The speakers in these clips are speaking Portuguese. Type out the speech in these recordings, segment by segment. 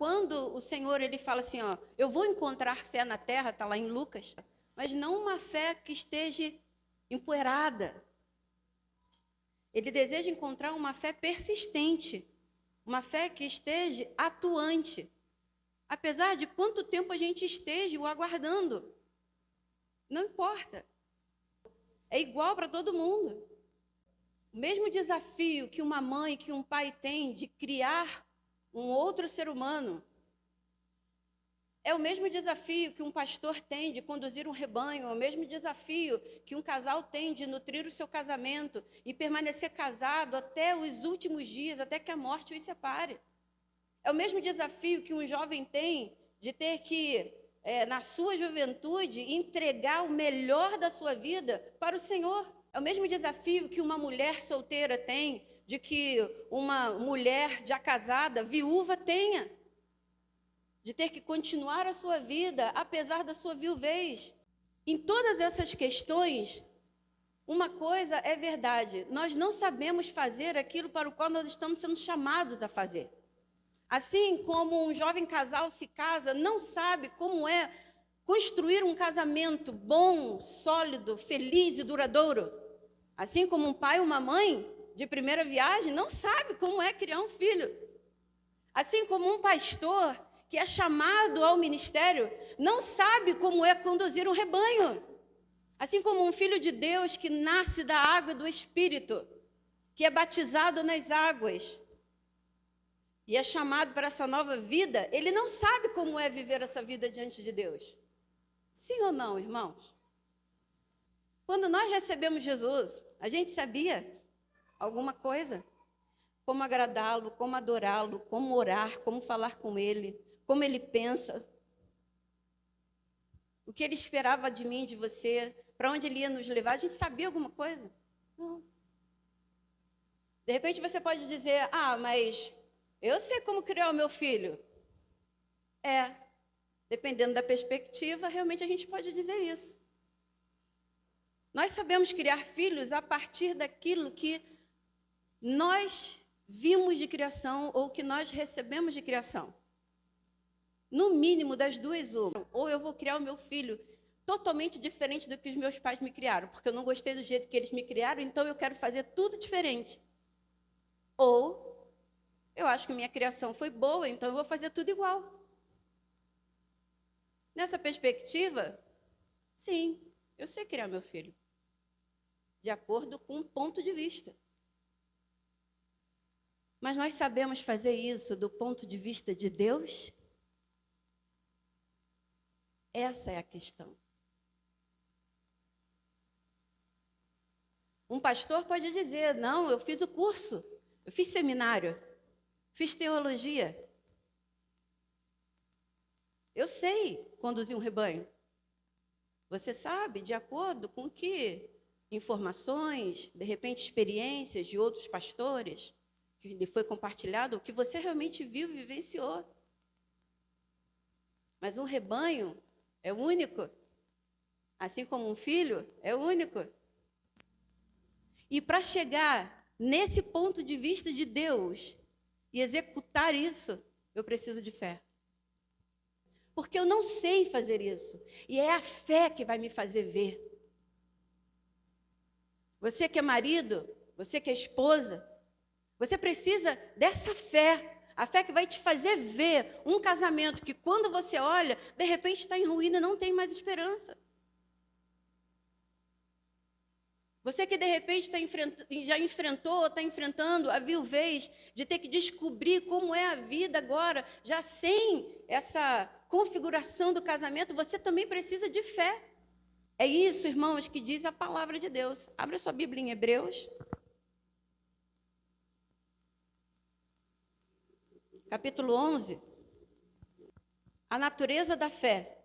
quando o Senhor ele fala assim, ó, eu vou encontrar fé na terra, está lá em Lucas, mas não uma fé que esteja empoeirada. Ele deseja encontrar uma fé persistente, uma fé que esteja atuante, apesar de quanto tempo a gente esteja o aguardando. Não importa. É igual para todo mundo. O mesmo desafio que uma mãe, que um pai tem de criar um outro ser humano, é o mesmo desafio que um pastor tem de conduzir um rebanho, é o mesmo desafio que um casal tem de nutrir o seu casamento e permanecer casado até os últimos dias, até que a morte os separe. É o mesmo desafio que um jovem tem de ter que, na sua juventude, entregar o melhor da sua vida para o Senhor. É o mesmo desafio que uma mulher solteira tem, de que uma mulher já casada, viúva, tenha. De ter que continuar a sua vida, apesar da sua viuvez. Em todas essas questões, uma coisa é verdade, nós não sabemos fazer aquilo para o qual nós estamos sendo chamados a fazer. Assim como um jovem casal se casa, não sabe como é construir um casamento bom, sólido, feliz e duradouro. Assim como um pai ou uma mãe de primeira viagem não sabe como é criar um filho. Assim como um pastor que é chamado ao ministério não sabe como é conduzir um rebanho. Assim como um filho de Deus que nasce da água e do Espírito, que é batizado nas águas e é chamado para essa nova vida, ele não sabe como é viver essa vida diante de Deus. Sim ou não, irmãos? Quando nós recebemos Jesus, a gente sabia alguma coisa? Como agradá-lo, como adorá-lo, como orar, como falar com ele, como ele pensa, o que ele esperava de mim, de você, para onde ele ia nos levar. A gente sabia alguma coisa? Não. De repente você pode dizer, mas eu sei como criar o meu filho. Dependendo da perspectiva, realmente a gente pode dizer isso. Nós sabemos criar filhos a partir daquilo que nós vimos de criação ou que nós recebemos de criação. No mínimo, das duas, uma. Ou eu vou criar o meu filho totalmente diferente do que os meus pais me criaram, porque eu não gostei do jeito que eles me criaram, então eu quero fazer tudo diferente. Ou eu acho que minha criação foi boa, então eu vou fazer tudo igual. Nessa perspectiva, sim, eu sei criar meu filho, de acordo com um ponto de vista. Mas nós sabemos fazer isso do ponto de vista de Deus? Essa é a questão. Um pastor pode dizer, não, eu fiz o curso, eu fiz seminário, fiz teologia. Eu sei conduzir um rebanho. Você sabe, de acordo com que informações, de repente experiências de outros pastores, que lhe foi compartilhado, o que você realmente viu e vivenciou. Mas um rebanho é único, assim como um filho é único. E para chegar nesse ponto de vista de Deus e executar isso, eu preciso de fé. Porque eu não sei fazer isso. E é a fé que vai me fazer ver. Você que é marido, você que é esposa, você precisa dessa fé. A fé que vai te fazer ver um casamento que quando você olha, de repente está em ruína e não tem mais esperança. Você que de repente já enfrentou ou está enfrentando a viuvez de ter que descobrir como é a vida agora, já sem essa configuração do casamento, você também precisa de fé. É isso, irmãos, que diz a palavra de Deus. Abra sua Bíblia em Hebreus. Capítulo 11. A natureza da fé.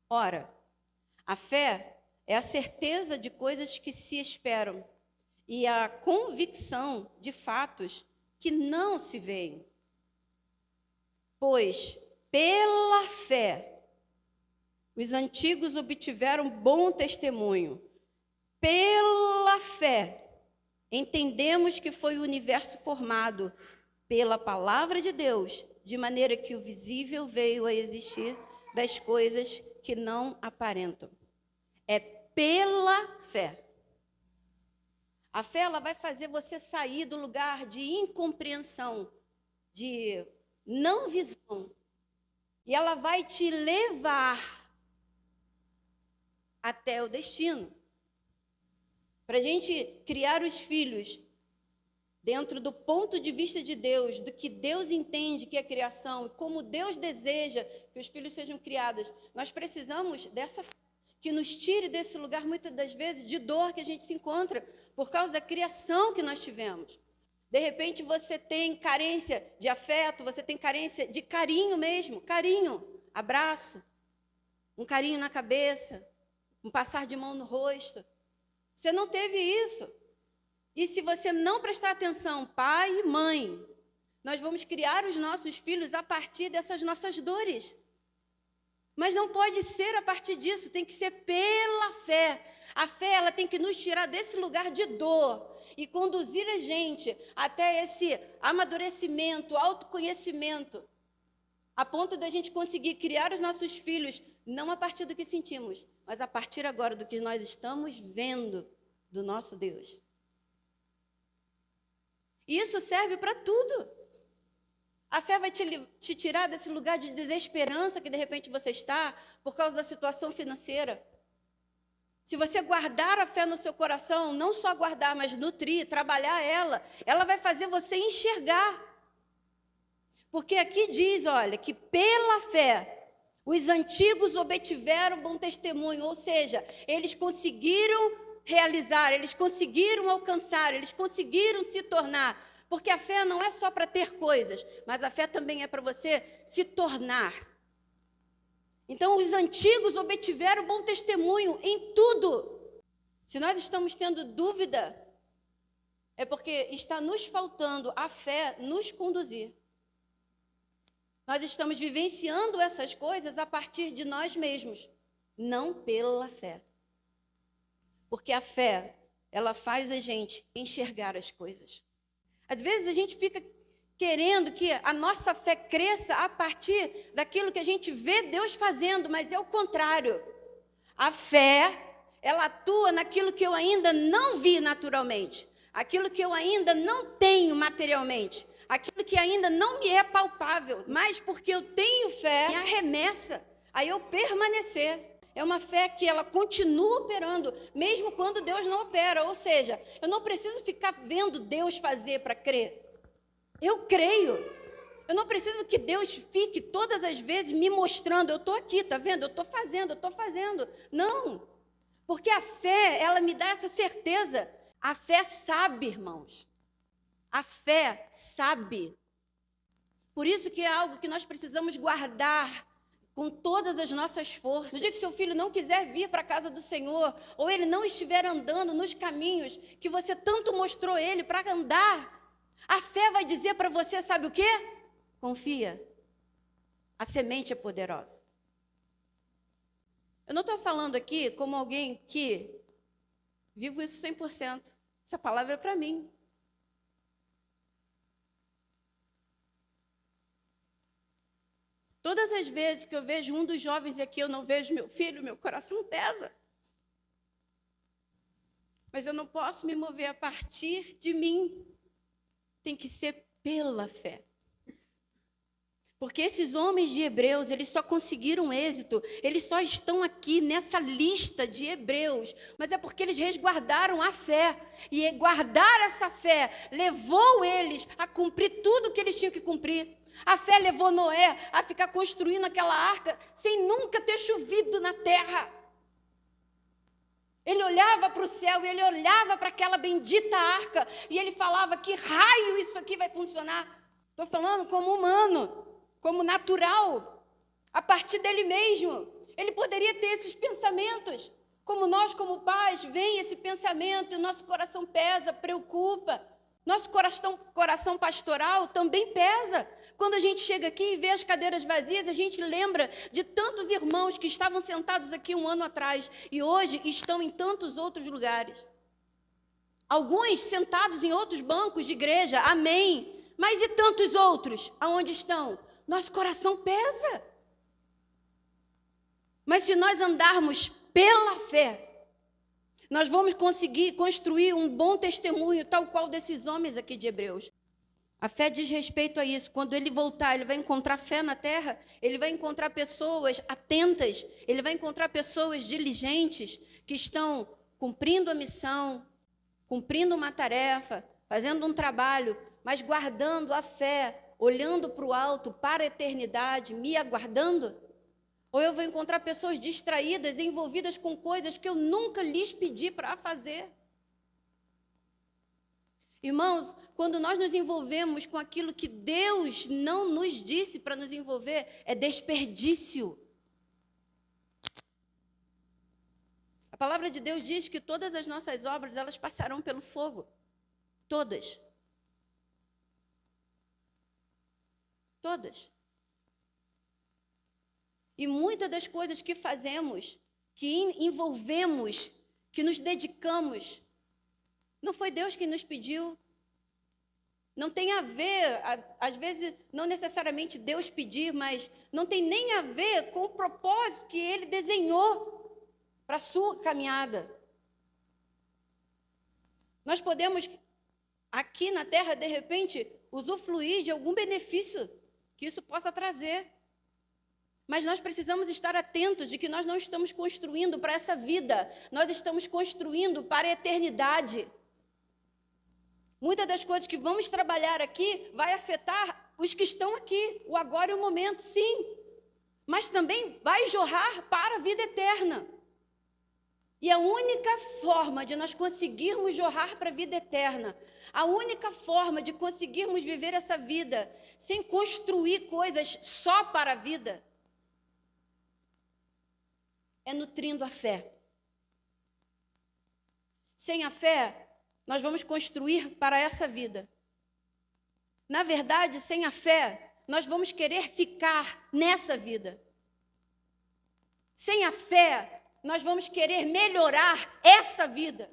Ora, a fé é a certeza de coisas que se esperam e a convicção de fatos que não se veem. Pois, pela fé, os antigos obtiveram bom testemunho. Pela fé, entendemos que foi o universo formado pela palavra de Deus de maneira que o visível veio a existir das coisas que não aparentam. É pela fé. A fé, ela vai fazer você sair do lugar de incompreensão, de não visão, e ela vai te levar até o destino. Para a gente criar os filhos dentro do ponto de vista de Deus, do que Deus entende que é criação, e como Deus deseja que os filhos sejam criados, nós precisamos dessa fé que nos tire desse lugar, muitas das vezes, de dor que a gente se encontra por causa da criação que nós tivemos. De repente, você tem carência de afeto, você tem carência de carinho mesmo, carinho, abraço, um carinho na cabeça, um passar de mão no rosto. Você não teve isso. E se você não prestar atenção, pai e mãe, nós vamos criar os nossos filhos a partir dessas nossas dores. Mas não pode ser a partir disso, tem que ser pela fé. A fé, ela tem que nos tirar desse lugar de dor e conduzir a gente até esse amadurecimento, autoconhecimento, a ponto da gente conseguir criar os nossos filhos, não a partir do que sentimos, mas a partir agora do que nós estamos vendo do nosso Deus. E isso serve para tudo. A fé vai te tirar desse lugar de desesperança que de repente você está por causa da situação financeira. Se você guardar a fé no seu coração, não só guardar, mas nutrir, trabalhar ela vai fazer você enxergar. Porque aqui diz, olha, que pela fé os antigos obtiveram bom testemunho, ou seja, eles conseguiram realizar, eles conseguiram alcançar, eles conseguiram se tornar. Porque a fé não é só para ter coisas, mas a fé também é para você se tornar. Então, os antigos obtiveram bom testemunho em tudo. Se nós estamos tendo dúvida, é porque está nos faltando a fé nos conduzir. Nós estamos vivenciando essas coisas a partir de nós mesmos, não pela fé. Porque a fé, ela faz a gente enxergar as coisas. Às vezes a gente fica querendo que a nossa fé cresça a partir daquilo que a gente vê Deus fazendo, mas é o contrário. A fé, ela atua naquilo que eu ainda não vi naturalmente, aquilo que eu ainda não tenho materialmente, aquilo que ainda não me é palpável, mas porque eu tenho fé, me arremessa a eu permanecer. É uma fé que ela continua operando, mesmo quando Deus não opera. Ou seja, eu não preciso ficar vendo Deus fazer para crer. Eu creio. Eu não preciso que Deus fique todas as vezes me mostrando, eu estou aqui, está vendo? Eu estou fazendo. Não. Porque a fé, ela me dá essa certeza. A fé sabe, irmãos. A fé sabe. Por isso que é algo que nós precisamos guardar com todas as nossas forças. No dia que seu filho não quiser vir para a casa do Senhor, ou ele não estiver andando nos caminhos que você tanto mostrou ele para andar, a fé vai dizer para você, sabe o quê? Confia. A semente é poderosa. Eu não estou falando aqui como alguém que vivo isso 100%. Essa palavra é para mim. Todas as vezes que eu vejo um dos jovens aqui, eu não vejo meu filho, meu coração pesa. Mas eu não posso me mover a partir de mim. Tem que ser pela fé. Porque esses homens de Hebreus, eles só conseguiram êxito, eles só estão aqui nessa lista de Hebreus, mas é porque eles resguardaram a fé. E guardar essa fé levou eles a cumprir tudo o que eles tinham que cumprir. A fé levou Noé a ficar construindo aquela arca sem nunca ter chovido na terra. Ele olhava para o céu e ele olhava para aquela bendita arca e ele falava, que raio isso aqui vai funcionar? Estou falando como humano, como natural, a partir dele mesmo. Ele poderia ter esses pensamentos. Como nós, como pais, vem esse pensamento e o nosso coração pesa, preocupa. Nosso coração pastoral também pesa. Quando a gente chega aqui e vê as cadeiras vazias, a gente lembra de tantos irmãos que estavam sentados aqui um ano atrás e hoje estão em tantos outros lugares. Alguns sentados em outros bancos de igreja, amém. Mas e tantos outros, aonde estão? nosso coração pesa. Mas se nós andarmos pela fé, nós vamos conseguir construir um bom testemunho, tal qual desses homens aqui de Hebreus. A fé diz respeito a isso. Quando ele voltar, ele vai encontrar fé na terra, ele vai encontrar pessoas atentas, ele vai encontrar pessoas diligentes que estão cumprindo a missão, cumprindo uma tarefa, fazendo um trabalho, mas guardando a fé, olhando para o alto, para a eternidade, me aguardando. Ou eu vou encontrar pessoas distraídas, envolvidas com coisas que eu nunca lhes pedi para fazer. Irmãos, quando nós nos envolvemos com aquilo que Deus não nos disse para nos envolver, é desperdício. A palavra de Deus diz que todas as nossas obras, elas passarão pelo fogo. Todas. Todas. E muitas das coisas que fazemos, que envolvemos, que nos dedicamos, não foi Deus quem nos pediu. Não tem a ver, às vezes, não necessariamente Deus pedir, mas não tem nem a ver com o propósito que Ele desenhou para a sua caminhada. Nós podemos, aqui na terra, de repente, usufruir de algum benefício que isso possa trazer. Mas nós precisamos estar atentos de que nós não estamos construindo para essa vida, nós estamos construindo para a eternidade. Muitas das coisas que vamos trabalhar aqui vai afetar os que estão aqui, o agora e o momento, sim. Mas também vai jorrar para a vida eterna. E a única forma de nós conseguirmos jorrar para a vida eterna, a única forma de conseguirmos viver essa vida sem construir coisas só para a vida, é nutrindo a fé. Sem a fé, nós vamos construir para essa vida. Na verdade, sem a fé, nós vamos querer ficar nessa vida. Sem a fé, nós vamos querer melhorar essa vida.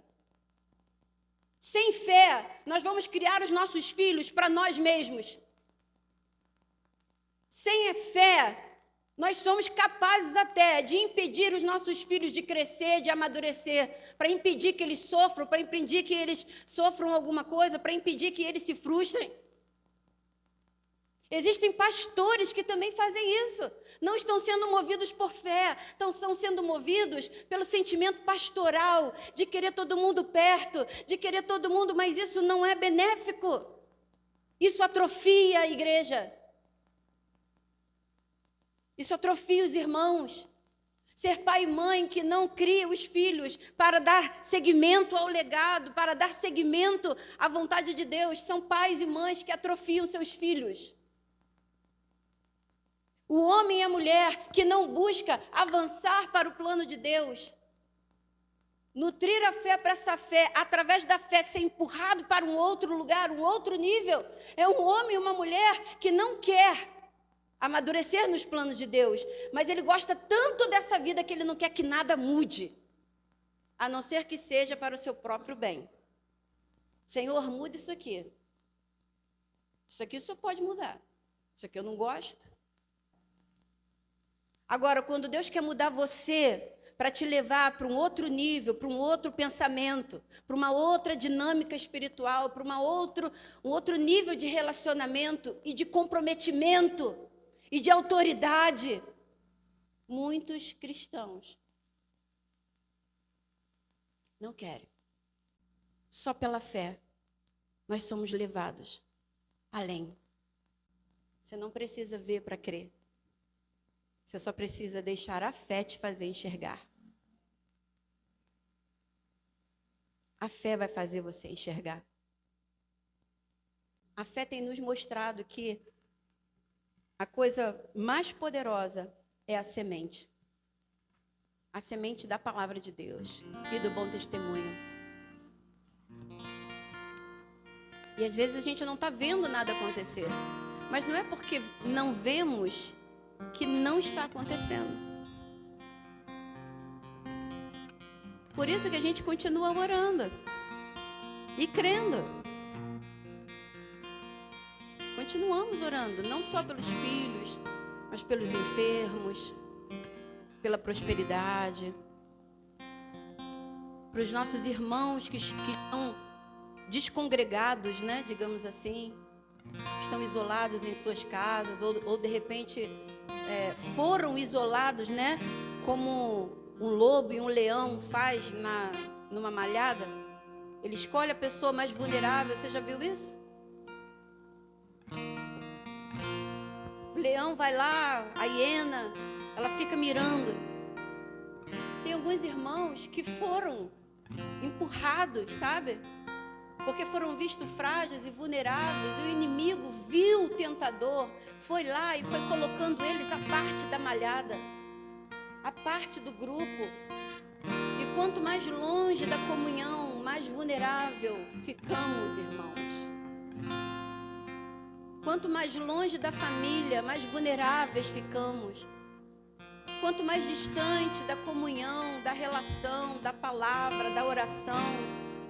Sem fé, nós vamos criar os nossos filhos para nós mesmos. Sem a fé, nós somos capazes até de impedir os nossos filhos de crescer, de amadurecer, para impedir que eles sofram, para impedir que eles sofram alguma coisa, para impedir que eles se frustrem. Existem pastores que também fazem isso. Não estão sendo movidos por fé, estão sendo movidos pelo sentimento pastoral, de querer todo mundo perto, de querer todo mundo, mas isso não é benéfico. Isso atrofia a igreja. Isso atrofia os irmãos. Ser pai e mãe que não cria os filhos para dar seguimento ao legado, para dar seguimento à vontade de Deus, são pais e mães que atrofiam seus filhos. O homem e a mulher que não busca avançar para o plano de Deus, nutrir a fé para essa fé, através da fé ser empurrado para um outro lugar, um outro nível, é um homem e uma mulher que não quer amadurecer nos planos de Deus, mas ele gosta tanto dessa vida que ele não quer que nada mude, a não ser que seja para o seu próprio bem. Senhor, muda isso aqui. Isso aqui só pode mudar. Isso aqui eu não gosto. Agora, quando Deus quer mudar você para te levar para um outro nível, para um outro pensamento, para uma outra dinâmica espiritual, para um outro nível de relacionamento e de comprometimento e de autoridade, muitos cristãos não querem. Só pela fé nós somos levados além. Você não precisa ver para crer. Você só precisa deixar a fé te fazer enxergar. A fé vai fazer você enxergar. A fé tem nos mostrado que a coisa mais poderosa é a semente. A semente da palavra de Deus e do bom testemunho. E às vezes a gente não está vendo nada acontecer. Mas não é porque não vemos que não está acontecendo. Por isso que a gente continua orando e crendo. continuamos orando, não só pelos filhos, mas pelos enfermos, pela prosperidade, para os nossos irmãos que estão descongregados, né, digamos assim, estão isolados em suas casas, ou de repente foram isolados, né, como um lobo e um leão faz numa malhada. Ele escolhe a pessoa mais vulnerável. Você já viu isso? O leão vai lá, a hiena, ela fica mirando. Tem alguns irmãos que foram empurrados, sabe? Porque foram vistos frágeis e vulneráveis. E o inimigo viu o tentador, foi lá e foi colocando eles à parte da malhada, à parte do grupo. E quanto mais longe da comunhão, mais vulnerável ficamos, irmãos. Quanto mais longe da família, mais vulneráveis ficamos. Quanto mais distante da comunhão, da relação, da palavra, da oração,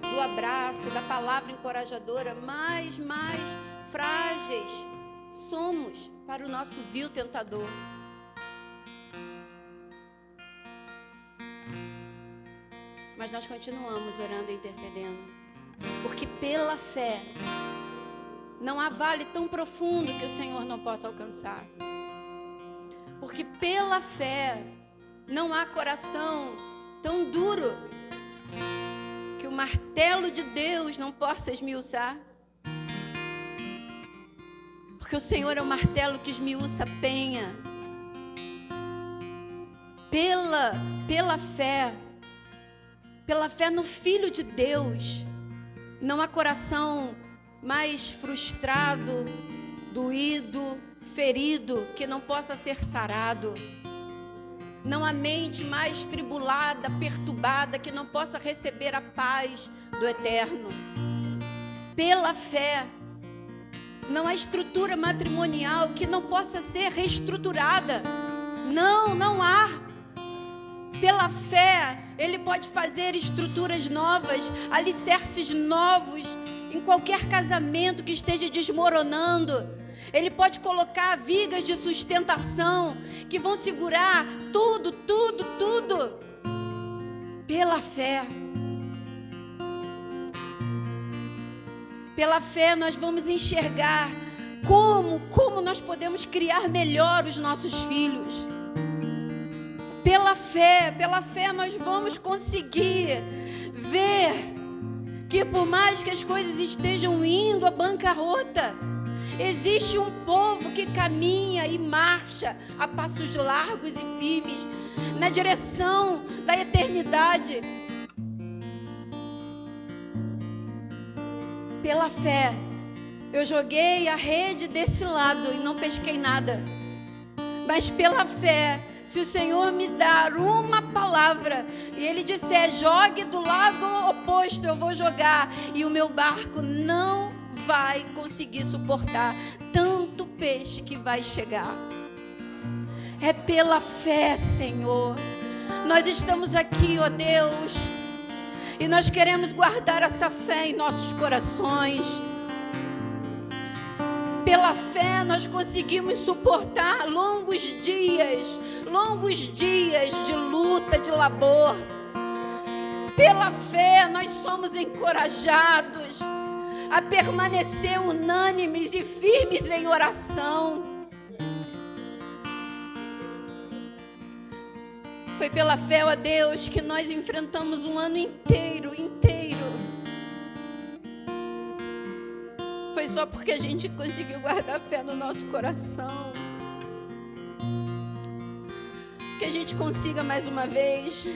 do abraço, da palavra encorajadora, mais frágeis somos para o nosso vil tentador. Mas nós continuamos orando e intercedendo, porque pela fé não há vale tão profundo que o Senhor não possa alcançar. Porque pela fé não há coração tão duro que o martelo de Deus não possa esmiuçar. Porque o Senhor é o martelo que esmiuça a penha. Pela fé no Filho de Deus, não há coração mais frustrado, doído, ferido, que não possa ser sarado. Não há mente mais tribulada, perturbada, que não possa receber a paz do Eterno. Pela fé, não há estrutura matrimonial que não possa ser reestruturada. Não há. Pela fé, Ele pode fazer estruturas novas, alicerces novos em qualquer casamento que esteja desmoronando. Ele pode colocar vigas de sustentação que vão segurar tudo. Pela fé. Pela fé nós vamos enxergar como nós podemos criar melhor os nossos filhos. Pela fé nós vamos conseguir ver que por mais que as coisas estejam indo à bancarrota, existe um povo que caminha e marcha a passos largos e firmes na direção da eternidade. Pela fé, eu joguei a rede desse lado e não pesquei nada. Mas pela fé, se o Senhor me dar uma palavra e Ele disser, jogue do lado oposto, eu vou jogar. E o meu barco não vai conseguir suportar tanto peixe que vai chegar. É pela fé, Senhor. Nós estamos aqui, ó Deus, e nós queremos guardar essa fé em nossos corações. Pela fé nós conseguimos suportar longos dias de luta, de labor. Pela fé nós somos encorajados a permanecer unânimes e firmes em oração. Foi pela fé, ó Deus, que nós enfrentamos um ano inteiro. Foi só porque a gente conseguiu guardar fé no nosso coração. Que a gente consiga mais uma vez